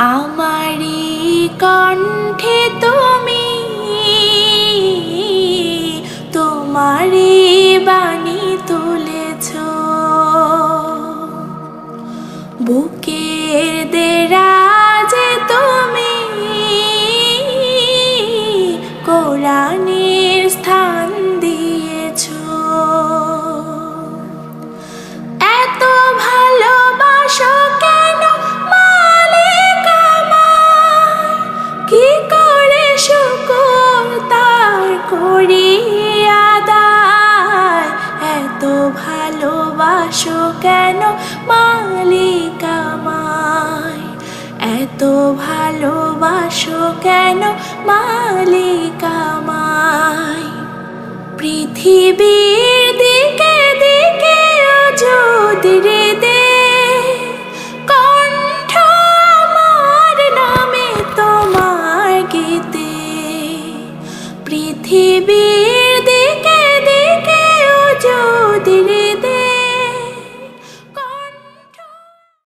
আমারি কণ্ঠে তুমি তোমারি বাণী তুলেছ, বুকের দেরাজে তুমি কোরআনের স্থান দিয়েছ। এত ভালোবাসো কেন মালিক আমায়, কি করে শুকর তার করি আদায়। এত ভালোবাসো কেন মালিক আমায়, এত ভালোবাসো কেন মালিক আমায়। পৃথিবীর দিকে দিকে যদি দে কণ্ঠ আমার নামে তোমার গীতে, পৃথিবী